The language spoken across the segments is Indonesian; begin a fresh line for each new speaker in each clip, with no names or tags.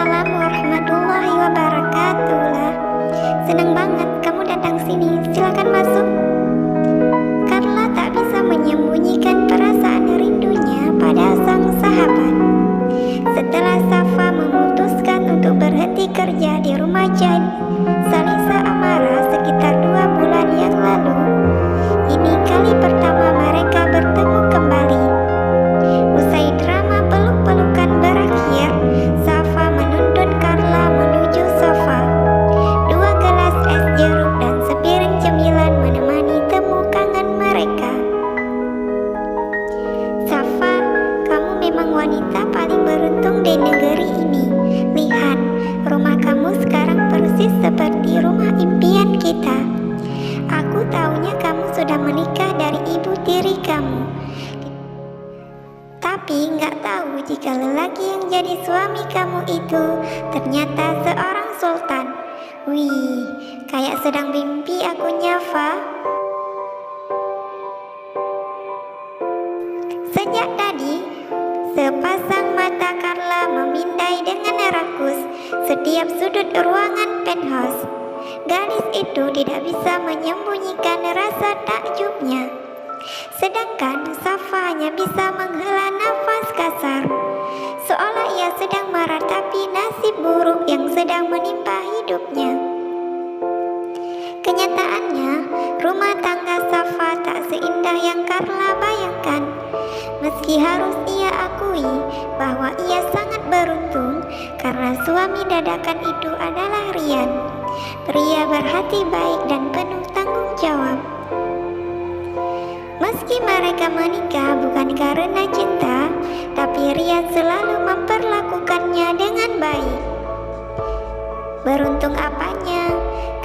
Waalaikumsalam warahmatullahi wabarakatuh lah. Senang banget kamu datang sini. Silakan masuk. Carla tak bisa menyembunyikan perasaan rindunya pada sang sahabat. Setelah Safa memutuskan untuk berhenti kerja di rumah Jad Salisa Amara sekitar 2 bulan yang lalu, ini kali pertama mereka bertemu kembali. Usai drama peluk-pelukan berakhir, Safa menuntun Carla menuju sofa. 2 gelas es jeruk dan sepiring cemilan menemani temu kangen mereka. Safa, kamu memang wanita paling beruntung di negeri ini. Lihat, rumah kamu sekarang persis seperti rumah impian kita. Aku taunya kamu sudah menikah dari ibu tiri kamu. Tapi nggak tahu jika lelaki yang jadi suami kamu itu ternyata seorang sultan. Wih, kayak sedang mimpi aku Fa. Sejak tadi, sepasang mata Carla memindai dengan rakus setiap sudut ruangan penthouse. Gadis itu tidak bisa menyembunyikan rasa takjubnya. Sedangkan Safa hanya bisa menghela nafas kasar, seolah ia sedang meratapi nasib buruk yang sedang menimpa hidupnya. Kenyataannya, rumah tangga Safa tak seindah yang Carla bayangkan. Meski harus ia akui bahwa ia sangat beruntung karena suami dadakan itu adalah Rian, pria berhati baik dan penuh tanggung jawab. Meski mereka menikah bukan karena cinta, tapi Rian selalu memperlakukannya dengan baik. Beruntung apanya?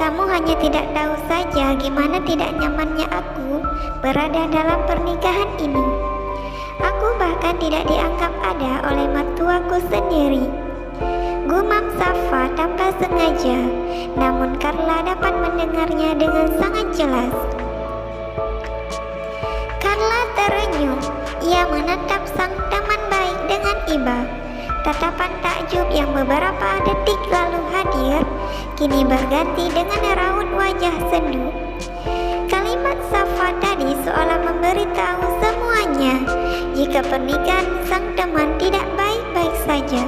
Kamu hanya tidak tahu saja gimana tidak nyamannya aku berada dalam pernikahan ini. Aku bahkan tidak dianggap ada oleh mertuaku sendiri. Gumam Safa tanpa sengaja, namun Carla dapat mendengarnya dengan sangat jelas. Carla terenyuh. Ia menatap sang teman baik dengan iba. Tatapan takjub yang beberapa detik lalu hadir, kini berganti dengan raut wajah sendu. Kalimat Safa tadi seolah memberitahu semuanya jika pernikahan sang teman tidak baik-baik saja.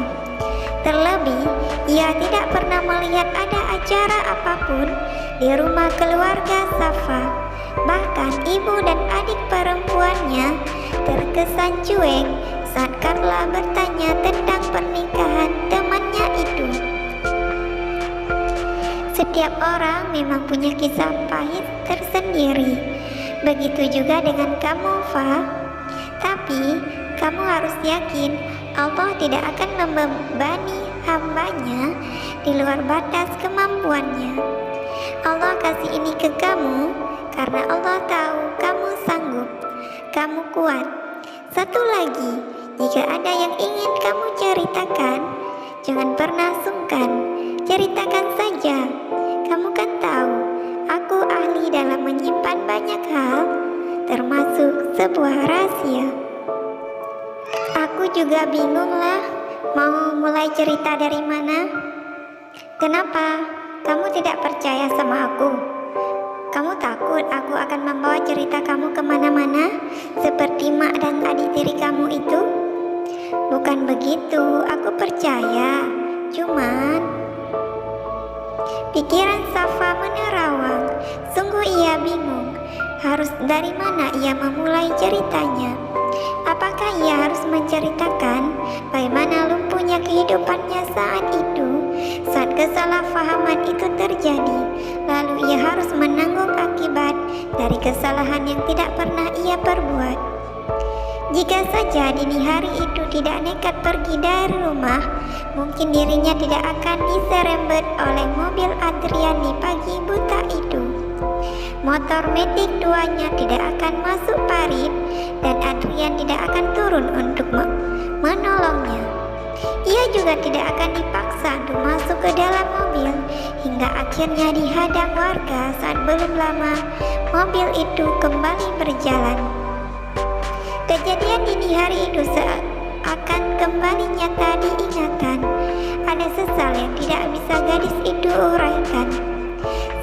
Terlebih, ia tidak pernah melihat ada acara apapun di rumah keluarga Safa. Bahkan ibu dan adik perempuannya terkesan cuek saat Carla bertanya tentang pernikahan temannya itu. Setiap orang memang punya kisah pahit tersendiri. Begitu juga dengan kamu, Fa. Tapi kamu harus yakin Allah tidak akan membebani hambanya di luar batas kemampuannya. Allah kasih ini ke kamu karena Allah tahu kamu sanggup, kamu kuat. Satu lagi, jika ada yang ingin kamu ceritakan, jangan pernah sungkan, ceritakan saja. Kamu kan tahu, aku ahli dalam menyimpan banyak hal, termasuk sebuah rahasia. Aku juga bingung lah, mau mulai cerita dari mana? Kenapa? Kamu tidak percaya sama aku? Kamu takut aku akan membawa cerita kamu kemana-mana seperti mak dan adik tiri kamu itu? Bukan begitu, aku percaya. Cuman pikiran Safa menerawang. Sungguh ia bingung harus dari mana ia memulai ceritanya. Apakah ia harus menceritakan bagaimana lumpuhnya kehidupannya saat itu, saat kesalahpahaman itu terjadi, lalu ia harus menanggung akibat dari kesalahan yang tidak pernah ia perbuat. Jika saja dini hari itu tidak nekat pergi dari rumah, mungkin dirinya tidak akan diserempet oleh mobil Adrian di pagi buta itu. Motor Matic 2-nya tidak akan masuk parit dan Adrian tidak akan turun untuk menolongnya. Ia juga tidak akan dipaksa untuk masuk ke dalam mobil hingga akhirnya dihadang warga saat belum lama mobil itu kembali berjalan. Kejadian dini hari itu akan kembali nyata diingatan. ada sesal yang tidak bisa gadis itu uraikan.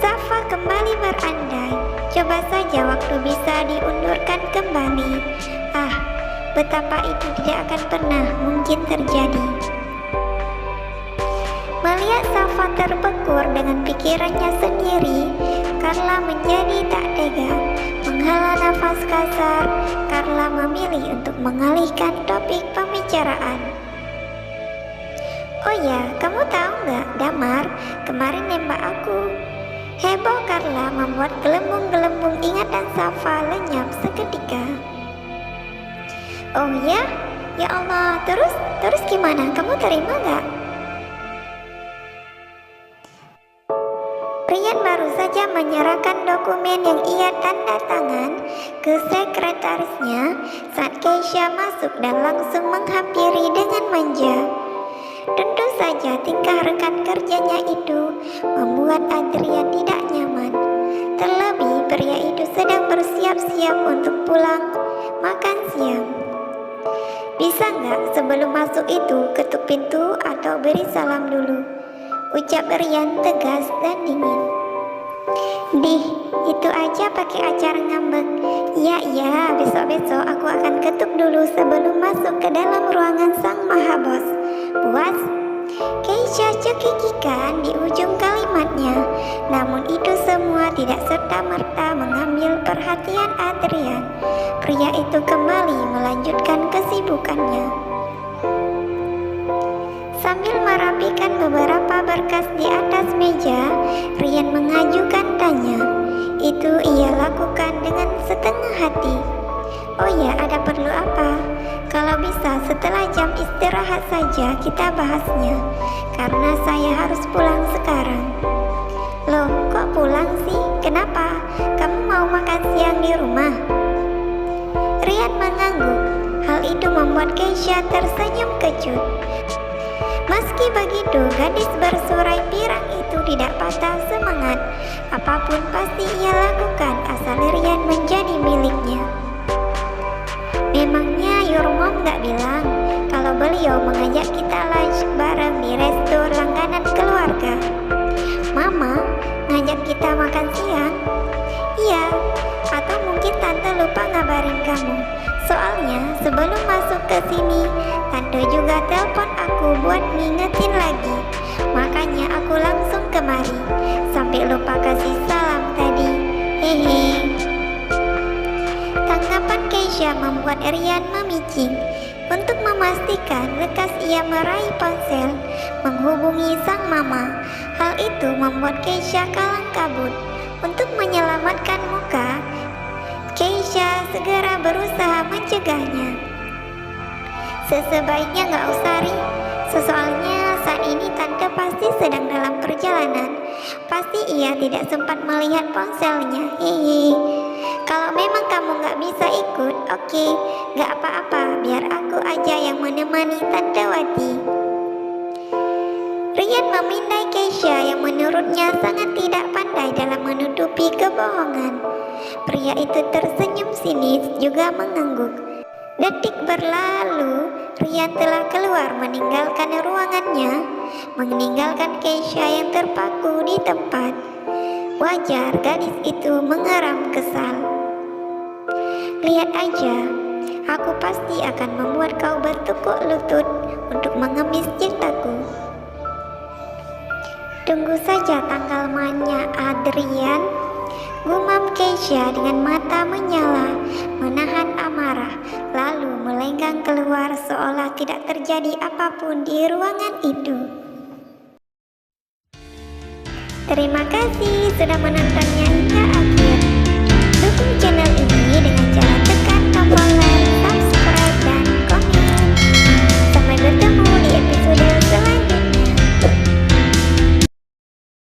Safa kembali berandai, coba saja waktu bisa diundurkan kembali. Ah, betapa itu tidak akan pernah mungkin terjadi. Melihat Safa terpekur dengan pikirannya sendiri, Carla menjadi tak tega. Menghela nafas kasar, Carla memilih untuk mengalihkan topik pembicaraan. Oh ya, kamu tahu nggak, Damar kemarin nembak aku. Heboh Carla membuat gelembung-gelembung ingatan Safa lenyap seketika. Oh ya? Ya Allah, terus gimana? Kamu terima nggak? Rian baru saja menyerahkan dokumen yang ia tanda tangan ke sekretarisnya saat Keisha masuk dan langsung menghampiri dengan manja. Tentu saja tingkah rekan kerjanya itu membuat Adrian tidak nyaman. Terlebih pria itu sedang bersiap-siap untuk pulang makan siang. Bisa nggak sebelum masuk itu ketuk pintu atau beri salam dulu? Ucap Rian tegas dan dingin. Dih, itu aja pakai acara ngambek. Iya, besok-besok aku akan ketuk dulu sebelum masuk ke dalam ruangan sang maha bos. Puas? Keisha cekikikan di ujung kalimatnya. Namun itu semua tidak serta-merta mengambil perhatian Adrian. Pria itu kembali melanjutkan kesibukannya. Sambil merapikan beberapa berkas di atas meja, Rian mengajukan tanya. Itu ia lakukan dengan setengah hati. Oh ya, ada perlu apa? Kalau bisa setelah jam istirahat saja kita bahasnya, karena saya harus pulang sekarang. Loh, kok pulang sih? Kenapa? Kamu mau makan siang di rumah? Rian mengangguk. Hal itu membuat Keisha tersenyum kecut. Meski begitu, gadis bersurai pirang itu tidak patah semangat. Apapun pasti ia lakukan asal Rian menjadi miliknya. Memangnya your mom gak bilang kalau beliau mengajak kita lunch bareng di resto langganan keluarga? Mama ngajak kita makan siang? Iya, atau mungkin tante lupa ngabarin kamu. Soalnya sebelum masuk ke sini, tante juga telepon aku buat ngingetin lagi. Makanya aku langsung kemari, sampai lupa kasih salam tadi. Hehe. Tanggapan Keisha membuat Rian memicing. Untuk memastikan lekas ia meraih ponsel, menghubungi sang mama. Hal itu membuat Keisha kalang kabut. Untuk menyelamatkan muka, Keisha segera berusaha mencegahnya. Sebaiknya nggak usah, Ri. Soalnya saat ini tante pasti sedang dalam perjalanan. Pasti ia tidak sempat melihat ponselnya. Hehe. Kalau memang kamu nggak bisa ikut, oke, nggak apa-apa. Biar aku aja yang menemani Tante Wati. Rian memindai Keisha yang menurutnya sangat tidak pandai dalam menutupi kebohongan. Pria itu tersenyum sinis juga mengangguk. Detik berlalu, Rian telah keluar meninggalkan ruangannya, meninggalkan Keisha yang terpaku di tempat. Wajar gadis itu mengeram kesal. Lihat aja, aku pasti akan membuat kau bertekuk lutut untuk mengemis cintaku. Tunggu saja tanggal mainnya Adrian, gumam Keisha dengan mata menyala, menahan amarah, lalu melenggang keluar seolah tidak terjadi apapun di ruangan itu. Terima kasih sudah menonton.